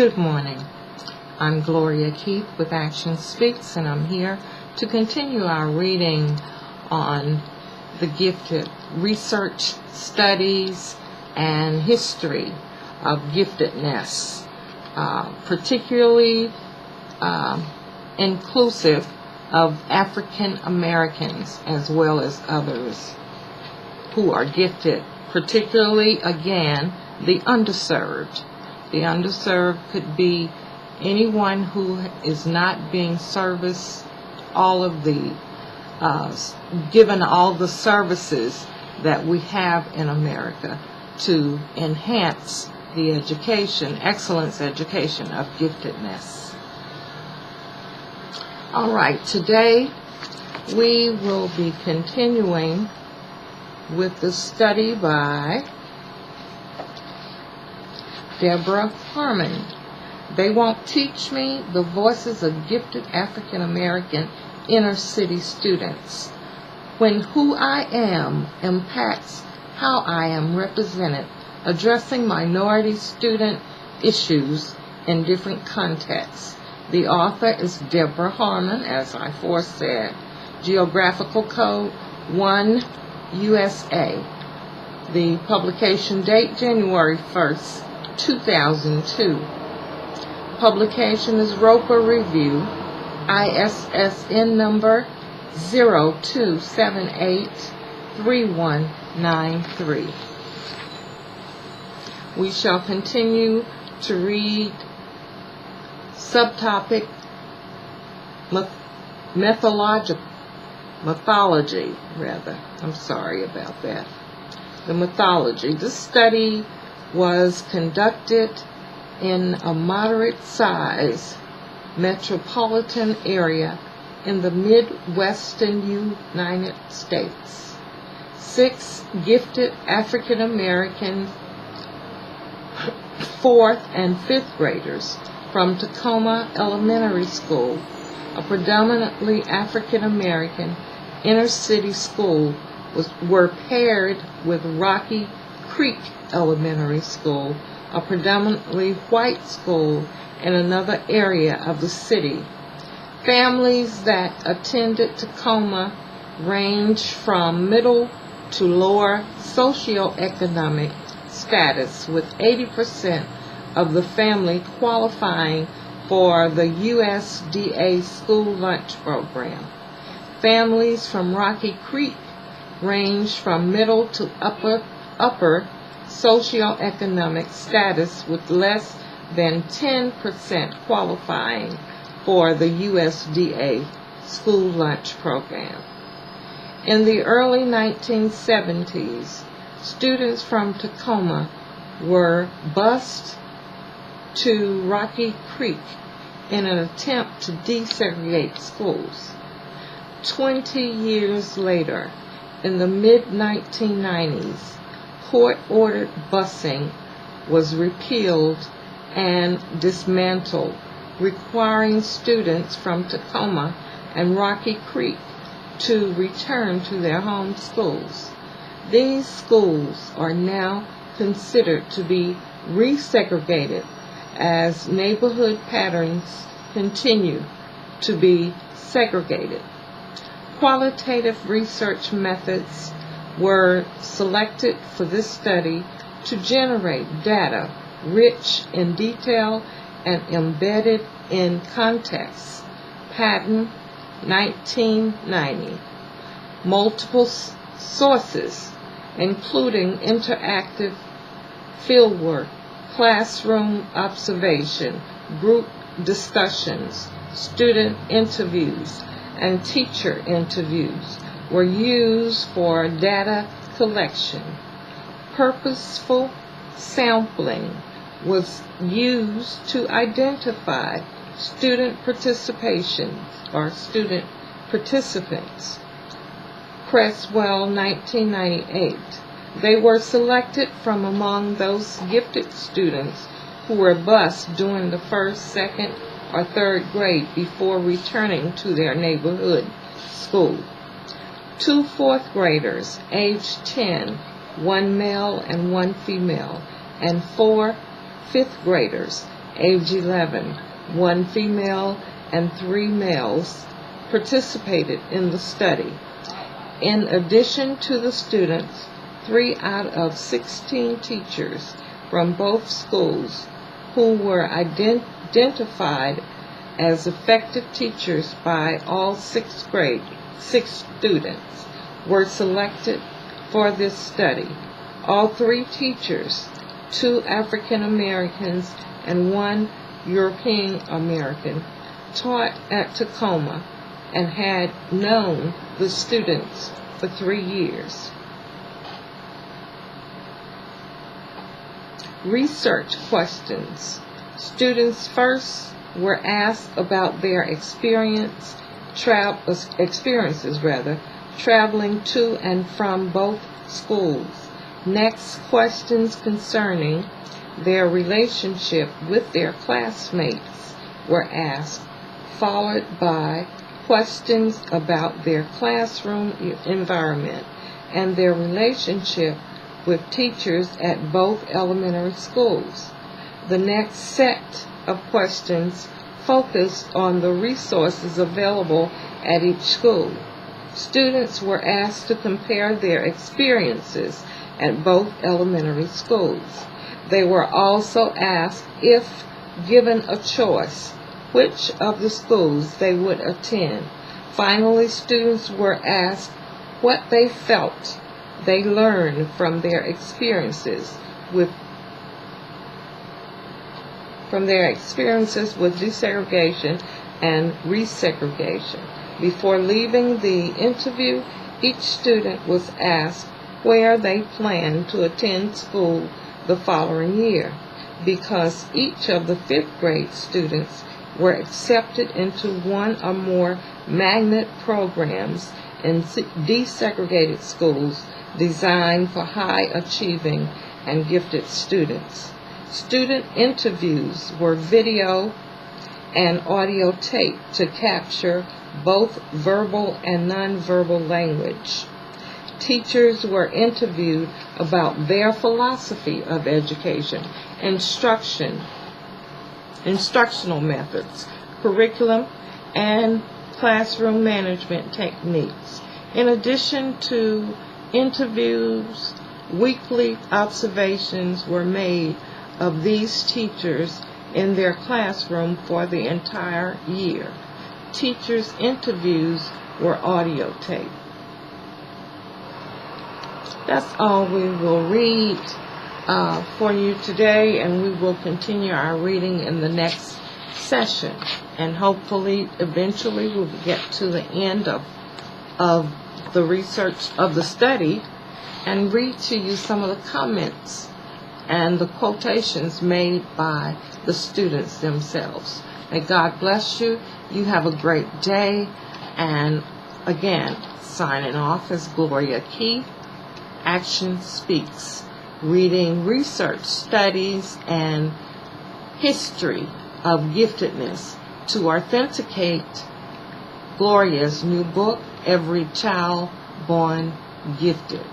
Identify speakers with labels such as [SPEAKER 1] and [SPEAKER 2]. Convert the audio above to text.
[SPEAKER 1] Good morning. I'm Gloria J with Action Speaks, and I'm here to continue our reading on the gifted research, studies, and history of giftedness, particularly inclusive of African Americans as well as others who are gifted, particularly, again, the underserved. The underserved could be anyone who is not being serviced given all the services that we have in America to enhance the excellence education of giftedness. All right, today we will be continuing with the study by Deborah Harmon. They Won't Teach Me: The Voices of Gifted African American Inner City Students. When who I am impacts how I am represented, addressing minority student issues in different contexts. The author is Deborah Harmon, as I foresaid. Geographical code 1 USA. The publication date January 1st, 2002. Publication is Roper Review, ISSN number 02783193. We shall continue to read subtopic mythology. I'm sorry about that. The mythology. This study was conducted in a moderate-sized metropolitan area in the Midwestern United States. 6 gifted African American 4th and 5th graders from Tacoma Elementary School, a predominantly African American inner city school, were paired with Rocky Creek Elementary School, a predominantly white school in another area of the city. Families that attended Tacoma range from middle to lower socioeconomic status, with 80% of the family qualifying for the USDA school lunch program. Families from Rocky Creek range from middle to upper socioeconomic status, with less than 10% qualifying for the USDA school lunch program. In the early 1970s, students from Tacoma were bused to Rocky Creek in an attempt to desegregate schools. 20 years later, in the mid-1990s, court-ordered busing was repealed and dismantled, requiring students from Tacoma and Rocky Creek to return to their home schools. These schools are now considered to be resegregated as neighborhood patterns continue to be segregated. Qualitative research methods were selected for this study to generate data rich in detail and embedded in context. Patent 1990. Multiple sources, including interactive fieldwork, classroom observation, group discussions, student interviews, and teacher interviews, were used for data collection. Purposeful sampling was used to identify student participation or student participants. Cresswell, 1998. They were selected from among those gifted students who were bused during the 1st, 2nd, or 3rd grade before returning to their neighborhood school. 2 4th graders, aged 10, 1 male and 1 female, and 4 5th graders, age 11. 1 female and 3 males participated in the study. In addition to the students, 3 out of 16 teachers from both schools who were identified as effective teachers by all 6 students were selected for this study. All 3 teachers, 2 African Americans and 1 European American, taught at Tacoma and had known the students for 3 years. Research questions. Students first were asked about their experiences traveling to and from both schools. Next, questions concerning their relationship with their classmates were asked, followed by questions about their classroom environment and their relationship with teachers at both elementary schools. The next set of questions focused on the resources available at each school. Students were asked to compare their experiences at both elementary schools. They were also asked, if given a choice, which of the schools they would attend. Finally, students were asked what they felt they learned from their experiences with desegregation and resegregation. Before leaving the interview, each student was asked where they planned to attend school the following year. Because each of the 5th grade students were accepted into one or more magnet programs in desegregated schools designed for high-achieving and gifted students. Student interviews were video and audio taped to capture both verbal and nonverbal language. Teachers were interviewed about their philosophy of education, instructional methods, curriculum, and classroom management techniques. In addition to interviews, weekly observations were made of these teachers in their classroom for the entire year. Teachers' interviews were audio taped. That's all we will read for you today, and we will continue our reading in the next session. And hopefully, eventually, we'll get to the end of the research of the study and read to you some of the comments and the quotations made by the students themselves. May God bless you. You have a great day. And again, signing off is Gloria J. Action Speaks, reading research, studies, and history of giftedness to authenticate Gloria's new book, Every Child Born Gifted.